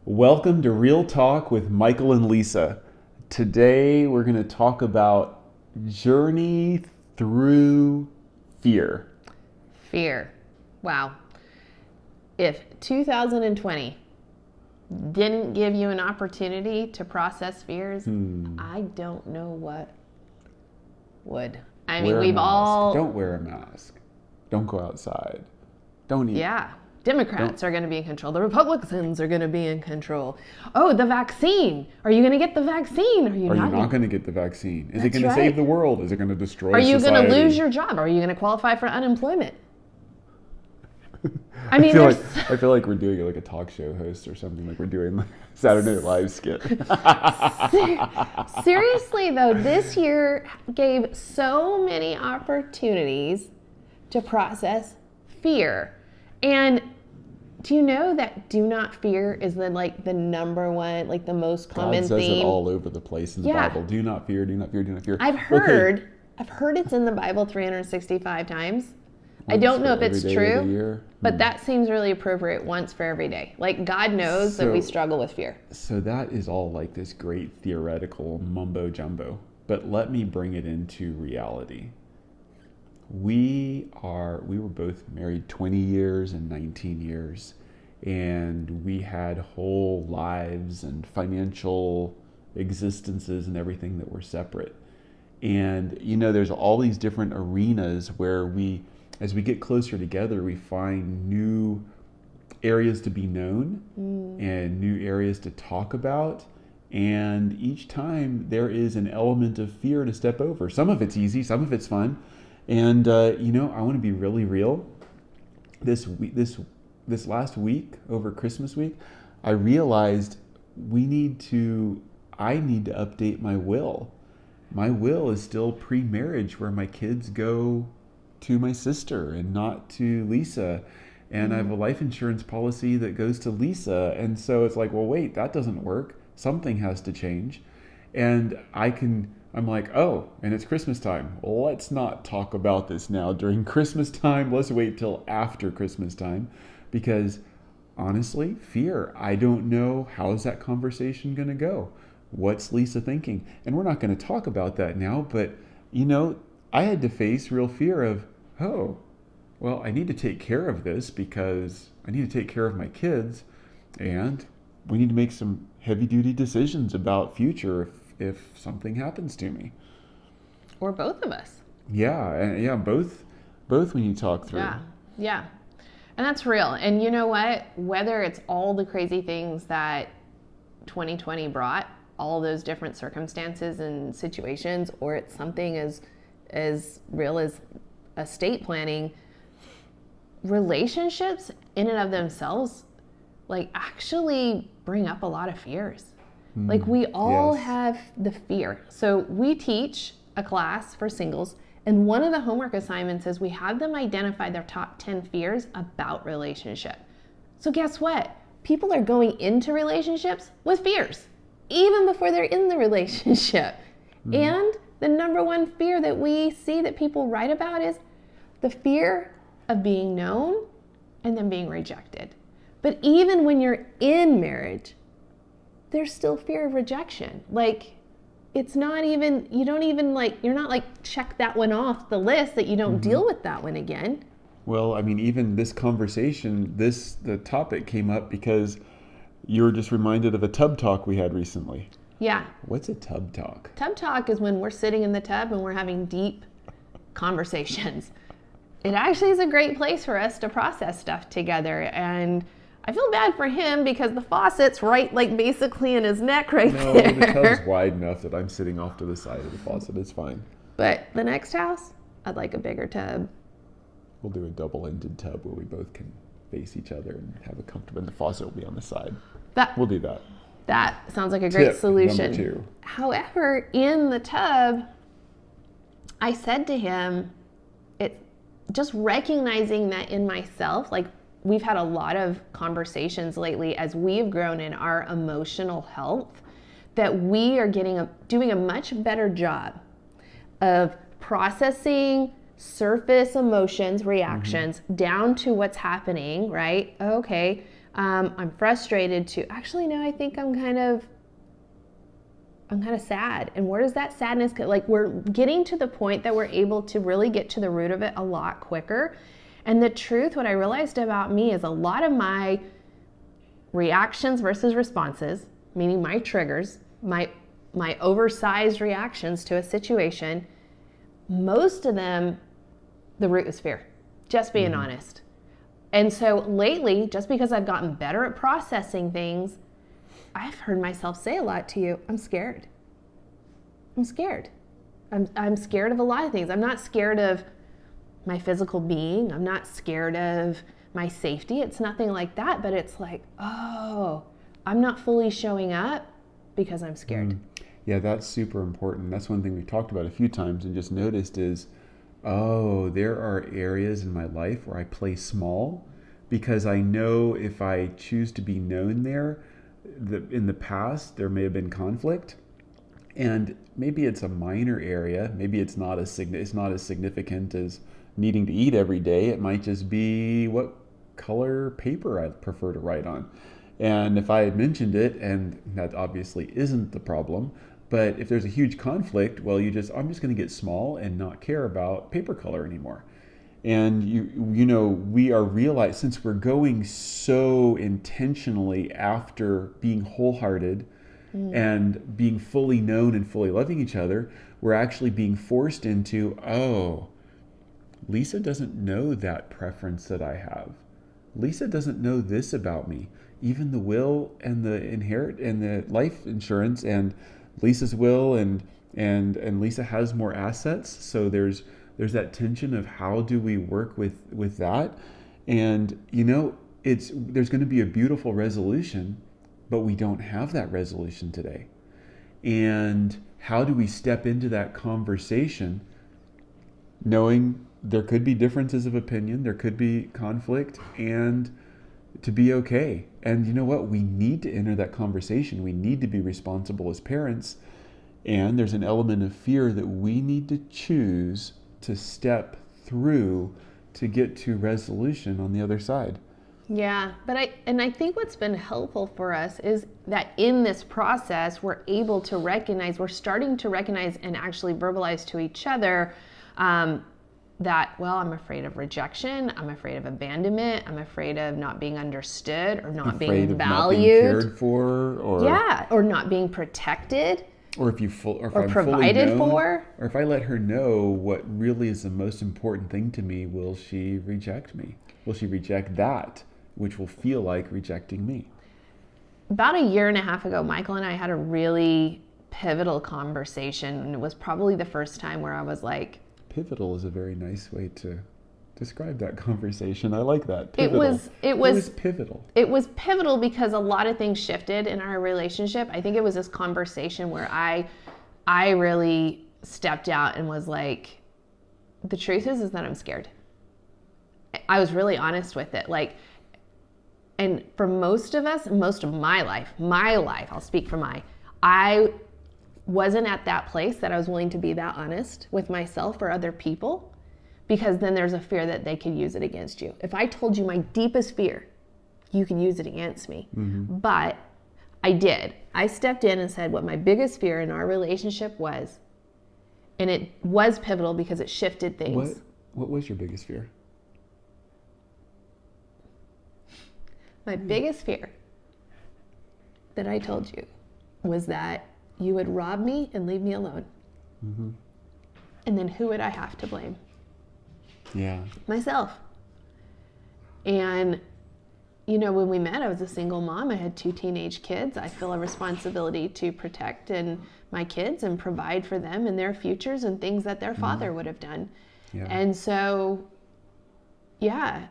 Welcome to Real Talk with Michael and Lisa. Today we're going to talk about journey through fear. Fear. Wow. If 2020 didn't give you an opportunity to process fears, I don't know what would. I mean, Wear a mask. Don't wear a mask. Don't go outside. Don't eat. Yeah. Democrats are going to be in control. The Republicans are going to be in control. Oh, the vaccine. Are you going to get the vaccine? Are you not going to get the vaccine? Is it That's going to right. save the world? Is it going to destroy Are you society? going to lose your job? Are you going to qualify for unemployment? I feel like we're doing like a talk show host or something, like we're doing like Saturday Night Live skit. Seriously though, this year gave so many opportunities to process fear. And do you know that do not fear is the number one, like the most common God says theme? it all over the place in the Bible. Do not fear, do not fear, do not fear. I've heard it's in the Bible 365 times. I don't know if it's true, but that seems really appropriate, once for every day. Like God knows that we struggle with fear. So that is all like this great theoretical mumbo jumbo, but let me bring it into reality. We were both married 20 years and 19 years, and we had whole lives and financial existences and everything that were separate. And there's all these different arenas where as we get closer together, we find new areas to be known and new areas to talk about. And each time there is an element of fear to step over. Some of it's easy, some of it's fun. And, I want to be really real. This last week, over Christmas week, I realized I need to update my will. My will is still pre-marriage, where my kids go to my sister and not to Lisa. And I have a life insurance policy that goes to Lisa. And so it's like, well, wait, that doesn't work. Something has to change. And I'm like, oh, and it's Christmas time. Well, let's not talk about this now during Christmas time. Let's wait till after Christmas time. Because honestly, fear. I don't know, how's that conversation going to go? What's Lisa thinking? And we're not going to talk about that now, but I had to face real fear of, oh, well, I need to take care of this because I need to take care of my kids, and we need to make some heavy-duty decisions about future if something happens to me. Or both of us. Yeah, both when you talk through. Yeah. And that's real. And you know what? Whether it's all the crazy things that 2020 brought, all those different circumstances and situations, or it's something as real as estate planning, relationships in and of themselves actually bring up a lot of fears. We all have the fear. So we teach a class for singles, and one of the homework assignments is we have them identify their top 10 fears about relationship. So guess what? People are going into relationships with fears, even before they're in the relationship. And the number one fear that we see that people write about is the fear of being known and then being rejected. But even when you're in marriage, there's still fear of rejection. It's not even, you're not check that one off the list that you don't deal with that one again. Well, I mean, even this conversation, the topic came up because you were just reminded of a tub talk we had recently. Yeah. What's a tub talk? Tub talk is when we're sitting in the tub and we're having deep conversations. It actually is a great place for us to process stuff together. And I feel bad for him because the faucet's right, basically in his neck there. No, the tub's wide enough that I'm sitting off to the side of the faucet. It's fine. But the next house, I'd like a bigger tub. We'll do a double-ended tub where we both can face each other and have a comfortable, and the faucet will be on the side. We'll do that. That sounds like a great solution. Number 2. However, in the tub, I said to him, just recognizing that in myself, we've had a lot of conversations lately as we've grown in our emotional health, that we are doing a much better job of processing surface emotions, reactions, down to what's happening, right? Okay, I'm frustrated to actually, no, I think I'm kind of sad. And where does that sadness go? Like, we're getting to the point that we're able to really get to the root of it a lot quicker. And the truth, what I realized about me is a lot of my reactions versus responses, meaning my triggers, my oversized reactions to a situation, most of them, the root is fear. Just being honest. And so lately, just because I've gotten better at processing things, I've heard myself say a lot to you, I'm scared. I'm scared. I'm scared of a lot of things. I'm not scared of my physical being. I'm not scared of my safety. It's nothing like that, but it's like, oh, I'm not fully showing up because I'm scared. Yeah, that's super important. That's one thing we've talked about a few times and just noticed is, oh, there are areas in my life where I play small because I know if I choose to be known there, in the past, there may have been conflict. And maybe it's a minor area. Maybe it's not as significant as needing to eat every day. It might just be what color paper I prefer to write on. And if I had mentioned it, and that obviously isn't the problem, but if there's a huge conflict, well, I'm just going to get small and not care about paper color anymore. And we are realized, since we're going so intentionally after being wholehearted and being fully known and fully loving each other, we're actually being forced into, oh, Lisa doesn't know that preference that I have. Lisa doesn't know this about me. Even the will and the inherit and the life insurance and Lisa's will and Lisa has more assets. So there's that tension of how do we work with that? And there's going to be a beautiful resolution, but we don't have that resolution today. And how do we step into that conversation knowing there could be differences of opinion, there could be conflict, and to be okay. And you know what? We need to enter that conversation. We need to be responsible as parents. And there's an element of fear that we need to choose to step through to get to resolution on the other side. Yeah, but I think what's been helpful for us is that in this process, we're starting to recognize and actually verbalize to each other that, well, I'm afraid of rejection, I'm afraid of abandonment, I'm afraid of not being understood or not being valued, not being cared for, or not being protected, or if I'm provided fully known, for, or if I let her know what really is the most important thing to me, will she reject me? Will she reject that, which will feel like rejecting me? About a year and a half ago, Michael and I had a really pivotal conversation, and it was probably the first time where I was like, pivotal is a very nice way to describe that conversation. I like that. Pivotal. It was pivotal. It was pivotal because a lot of things shifted in our relationship. I think it was this conversation where I really stepped out and was like, the truth is that I'm scared. I was really honest with it. And for most of us, most of my life, I'll speak for I wasn't at that place that I was willing to be that honest with myself or other people, because then there's a fear that they could use it against you. If I told you my deepest fear, you could use it against me. Mm-hmm. But I did. I stepped in and said what my biggest fear in our relationship was, and it was pivotal because it shifted things. What was your biggest fear? My biggest fear that I told you was that you would rob me and leave me alone. Mm-hmm. And then who would I have to blame? Yeah. Myself. And, when we met, I was a single mom. I had 2 teenage kids. I feel a responsibility to protect my kids and provide for them and their futures and things that their father would have done. Yeah. And so, yeah.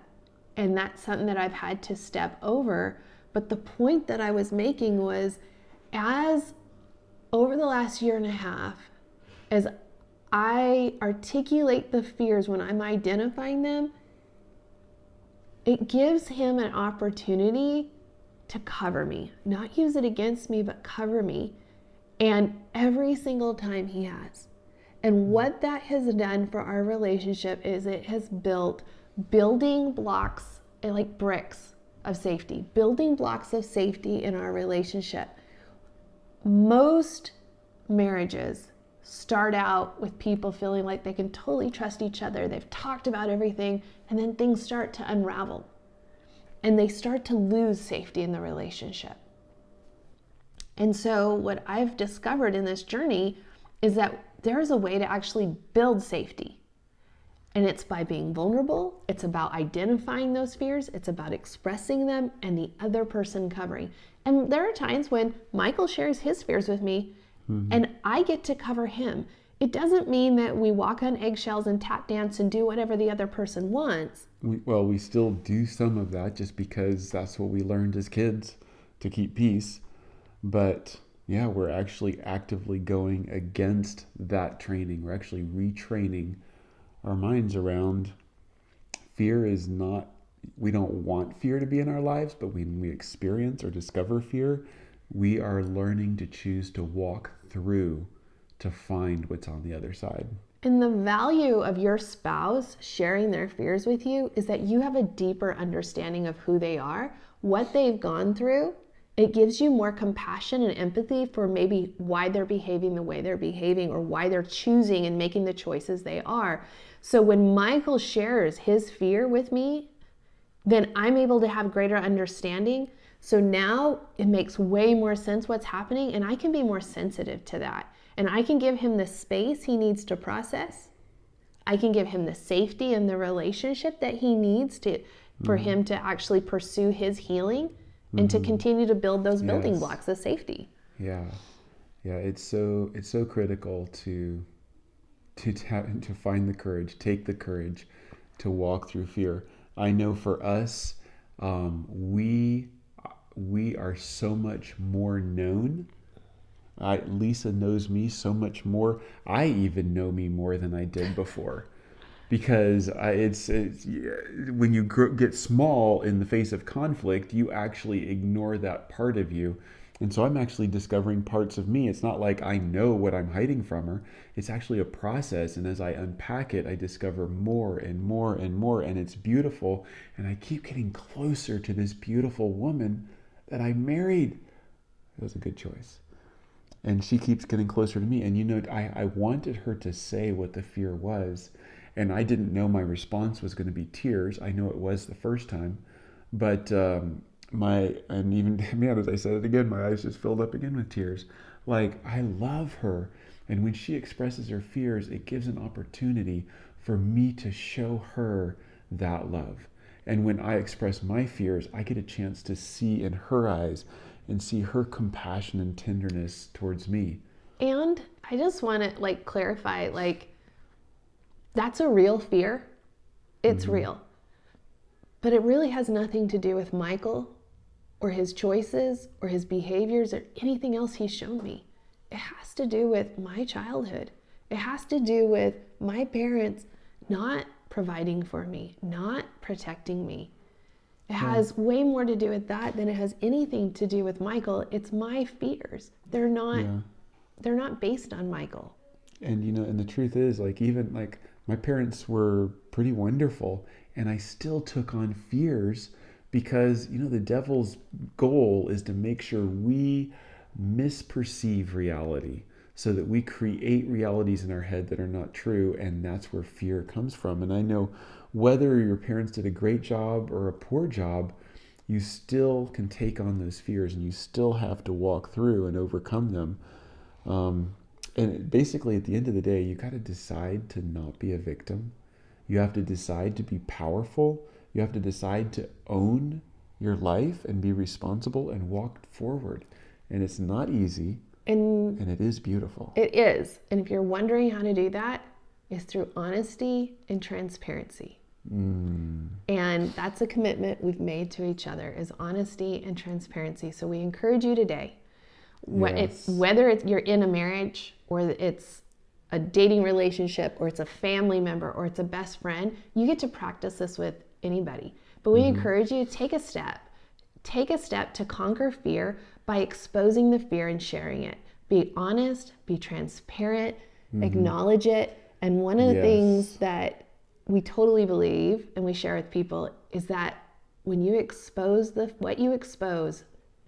And that's something that I've had to step over. But the point that I was making was, over the last year and a half, as I articulate the fears when I'm identifying them, it gives him an opportunity to cover me. Not use it against me, but cover me. And every single time he has. And what that has done for our relationship is it has built building blocks, like bricks, of safety, building blocks of safety in our relationship. Most marriages start out with people feeling like they can totally trust each other. They've talked about everything, and then things start to unravel. And they start to lose safety in the relationship. And so what I've discovered in this journey is that there's a way to actually build safety. And it's by being vulnerable. It's about identifying those fears. It's about expressing them and the other person covering. And there are times when Michael shares his fears with me and I get to cover him. It doesn't mean that we walk on eggshells and tap dance and do whatever the other person wants. We still do some of that just because that's what we learned as kids, to keep peace. But yeah, we're actually actively going against that training. We're actually retraining our minds around fear is not, we don't want fear to be in our lives, but when we experience or discover fear, we are learning to choose to walk through to find what's on the other side. And the value of your spouse sharing their fears with you is that you have a deeper understanding of who they are, what they've gone through. It gives you more compassion and empathy for maybe why they're behaving the way they're behaving or why they're choosing and making the choices they are. So when Michael shares his fear with me, then I'm able to have greater understanding. So now it makes way more sense what's happening, and I can be more sensitive to that. And I can give him the space he needs to process. I can give him the safety and the relationship that he needs for him to actually pursue his healing and to continue to build those building blocks of safety. Yeah. It's so critical to find the courage, take the courage to walk through fear. I know for us, we are so much more known. Lisa knows me so much more. I even know me more than I did before, because it's when you get small in the face of conflict, you actually ignore that part of you. And so I'm actually discovering parts of me. It's not like I know what I'm hiding from her. It's actually a process. And as I unpack it, I discover more and more and more. And it's beautiful. And I keep getting closer to this beautiful woman that I married. It was a good choice. And she keeps getting closer to me. And I wanted her to say what the fear was. And I didn't know my response was going to be tears. I know it was the first time. But as I said it again, my eyes just filled up again with tears. Like, I love her. And when she expresses her fears, it gives an opportunity for me to show her that love. And when I express my fears, I get a chance to see in her eyes and see her compassion and tenderness towards me. And I just want to clarify, that's a real fear. It's real. But it really has nothing to do with Michael or his choices or his behaviors or anything else he's shown me. It has to do with my childhood. It has to do with my parents not providing for me, not protecting me. It has way more to do with that than it has anything to do with Michael. It's my fears. They're not based on Michael. And and the truth is, my parents were pretty wonderful, and I still took on fears because the devil's goal is to make sure we misperceive reality so that we create realities in our head that are not true, and that's where fear comes from. And I know whether your parents did a great job or a poor job, you still can take on those fears and you still have to walk through and overcome them. And basically, at the end of the day, you got to decide to not be a victim. You have to decide to be powerful. You have to decide to own your life and be responsible and walk forward. And it's not easy, and it is beautiful. It is. And if you're wondering how to do that, it's through honesty and transparency. And that's a commitment we've made to each other, is honesty and transparency. So we encourage you today, whether you're in a marriage or it's a dating relationship or it's a family member or it's a best friend, you get to practice this with anybody. But we encourage you to take a step to conquer fear by exposing the fear and sharing it. Be honest, be transparent, acknowledge it. And one of the things that we totally believe and we share with people is that when you expose what you expose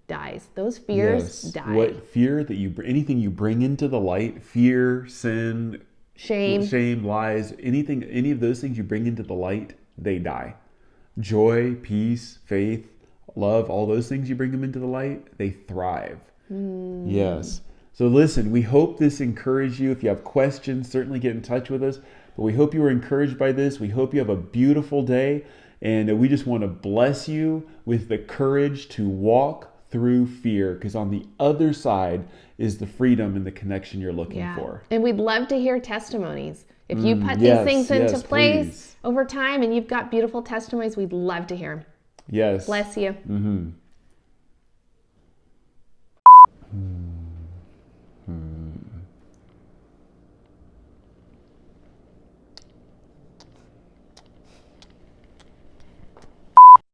dies. Those fears die. What fear that anything you bring into the light, fear, sin, shame, lies, any of those things you bring into the light, they die. Joy, peace, faith, love, all those things you bring them into the light, they thrive. Yes. So listen, we hope this encouraged you. If you have questions, certainly get in touch with us. But we hope you were encouraged by this. We hope you have a beautiful day. And we just want to bless you with the courage to walk through fear, because on the other side is the freedom and the connection you're looking for. And we'd love to hear testimonies. If you put these things into place over time and you've got beautiful testimonies, we'd love to hear them. Yes. Bless you.